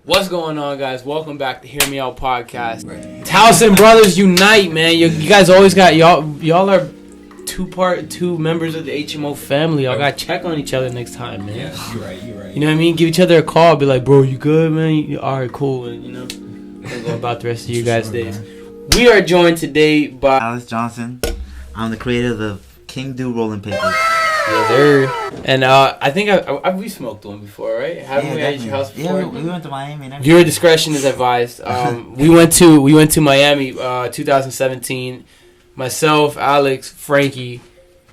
Two MeOut podcast. Right. Towson Brothers Unite, man. You guys always got y'all are two members of the HMO family. Y'all gotta check on each other next time, man. Yeah, you're right. You know what I mean? Give each other a call. Be like, bro, you good, man? Alright, cool. And you know, we'll go about the rest of you guys' days. Man. We are joined today by Alex Johnson. I'm the creator of KingDew rolling papers. Yeah, there. And I think we smoked one before, right? Haven't we at your house before? Yeah, we went to Miami and everything. Viewer discretion is advised. We went to Miami 2017. Myself, Alex, Frankie,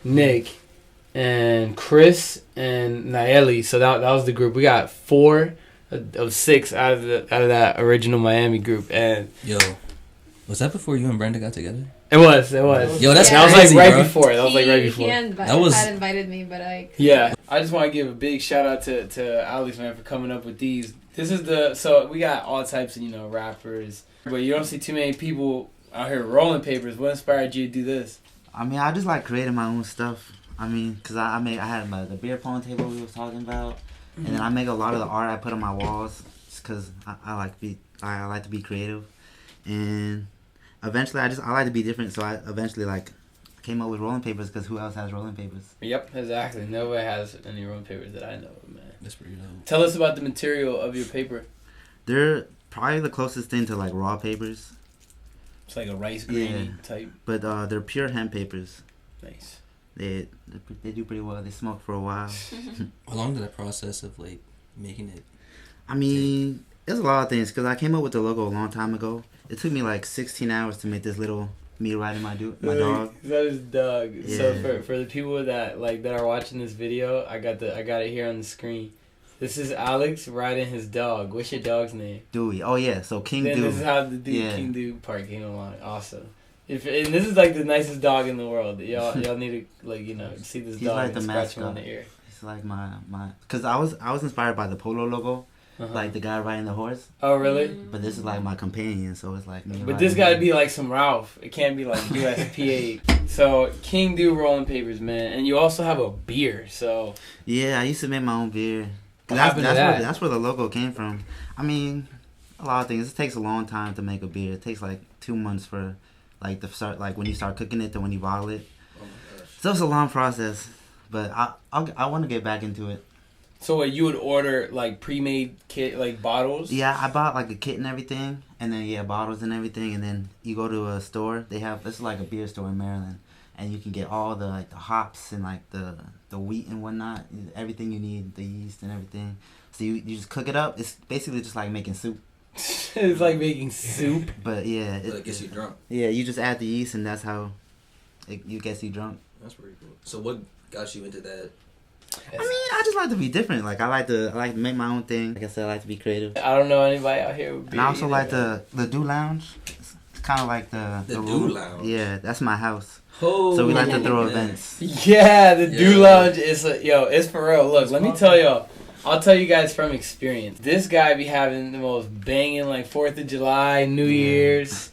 Nick, and Chris and Nayeli. So that was the group. We got 4 of 6 out of that original Miami group. And yo, was that before you and Brenda got together? It was. Yo, that's that crazy, was like bro. right before. That was like right before. He had invited me, but I... Yeah. I just want to give a big shout out to Alex, man, for coming up with these. This is so we got all types of, rappers, but you don't see too many people out here rolling papers. What inspired you to do this? I mean, I just like creating my own stuff. I mean, because I had the beer pong table we was talking about, and then I make a lot of the art I put on my walls just because I like to be creative. And eventually, I like to be different, so I eventually came up with rolling papers because who else has rolling papers? Yep, exactly. Nobody has any rolling papers that I know of, man. That's pretty dope. Tell us about the material of your paper. They're probably the closest thing to raw papers. It's like a rice grainy type. But they're pure hemp papers. Nice. They do pretty well. They smoke for a while. How long did that process of making it? I mean, there's a lot of things because I came up with the logo a long time ago. It took me 16 hours to make this little me riding my dog. That is Doug. Yeah. So for the people that are watching this video, I got it here on the screen. This is Alex riding his dog. What's your dog's name? Dewey. Oh yeah, so KingDew. Then this is how the KingDew part came along. Awesome. And this is the nicest dog in the world. Y'all need to see this He's dog like and the scratch him mascot. on the ear. It's like my because I was inspired by the polo logo. Like the guy riding the horse. Oh, really? But this is my companion, so it's like me. But this got to be some Ralph. It can't be USPA. So, KingDew rolling papers, man. And you also have a beer, so. Yeah, I used to make my own beer. That's where the logo came from. I mean, a lot of things. It takes a long time to make a beer. It takes 2 months for to start when you start cooking it to when you bottle it. Oh my gosh. So it's a long process. But I want to get back into it. So you would order pre-made kit bottles? Yeah, I bought a kit and everything, and then bottles and everything, and then you go to a store. This is a beer store in Maryland, and you can get all the the hops and the wheat and whatnot, everything you need, the yeast and everything. So you just cook it up. It's basically just like making soup. It's like making soup. But yeah, it gets you drunk. Yeah, you just add the yeast, and that's how it gets you drunk. That's pretty cool. So what got you into that? I mean, I just like to be different. I like to make my own thing. Like I said, I like to be creative. I don't know anybody out here with beer. And I also like the Dew Lounge. It's kind of like the Dew Lounge. Yeah, that's my house. Oh, so we like to throw events. Yeah, the Dew Lounge is it's for real. Look, let me tell y'all. I'll tell you guys from experience. This guy be having the most banging 4th of July, New Year's.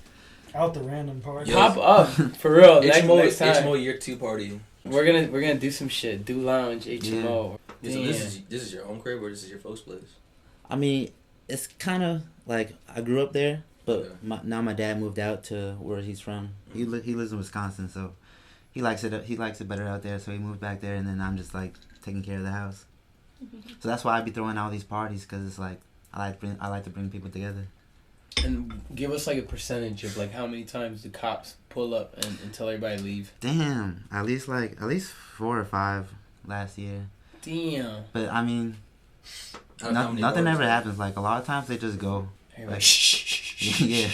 Out the random party. Pop up for real. Next time. HMO Year 2 party. We're gonna do some shit. Dew Lounge, HMO. Yeah. So this is your home crib or this is your folks' place? I mean, it's kind of I grew up there, but now my dad moved out to where he's from. He lives in Wisconsin, so he likes it. He likes it better out there, so he moved back there, and then I'm just taking care of the house. So that's why I be throwing all these parties because it's I like to bring people together. And give us a percentage of how many times the cops pull up and tell everybody to leave. Damn, at least 4 or 5 last year. Damn. But I mean, nothing ever happens. A lot of times they just go. Shh. Yeah.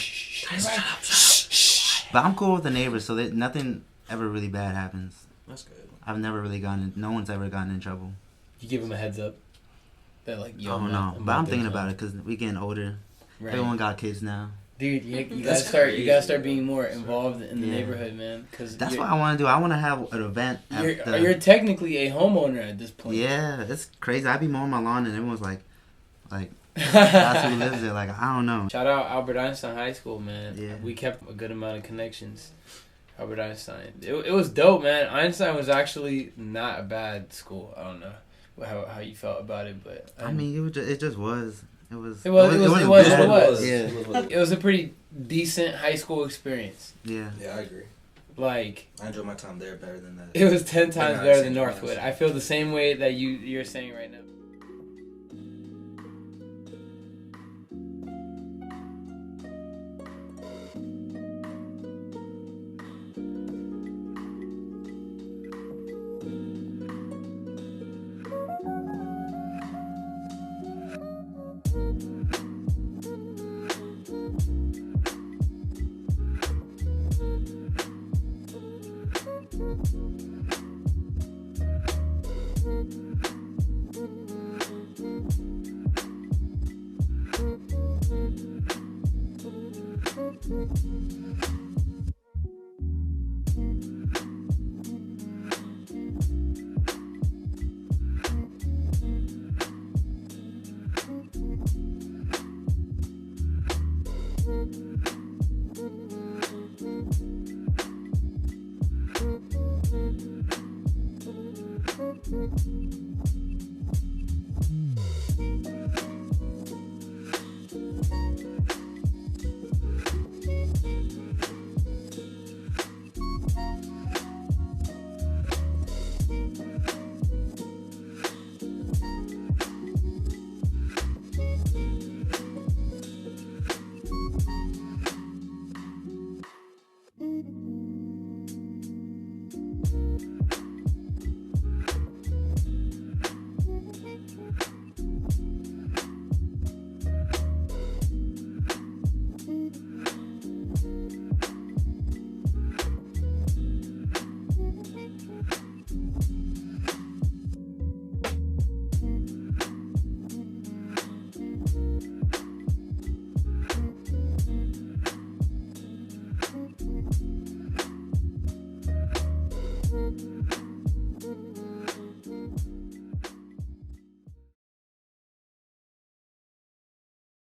But I'm cool with the neighbors, so that nothing ever really bad happens. That's good. I've never really no one's ever gotten in trouble. You give them a heads up. They're yo. Oh no, but I'm thinking about it because we getting older. Right. Everyone got kids now. Dude, you gotta start being more involved in the neighborhood, man. Cause that's what I want to do. I want to have an event. You're technically a homeowner at this point. Yeah, it's crazy. I be mowing my lawn and everyone's that's who lives there. I don't know. Shout out Albert Einstein High School, man. Yeah. We kept a good amount of connections. Albert Einstein. It was dope, man. Einstein was actually not a bad school. I don't know how you felt about it, but I mean, it just was. It was. It was. Yeah. It was a pretty decent high school experience. Yeah. Yeah, I agree. Like, I enjoyed my time there better than that. it was 10 times Not better than St. John's. Northwood. I feel the same way that you're saying right now.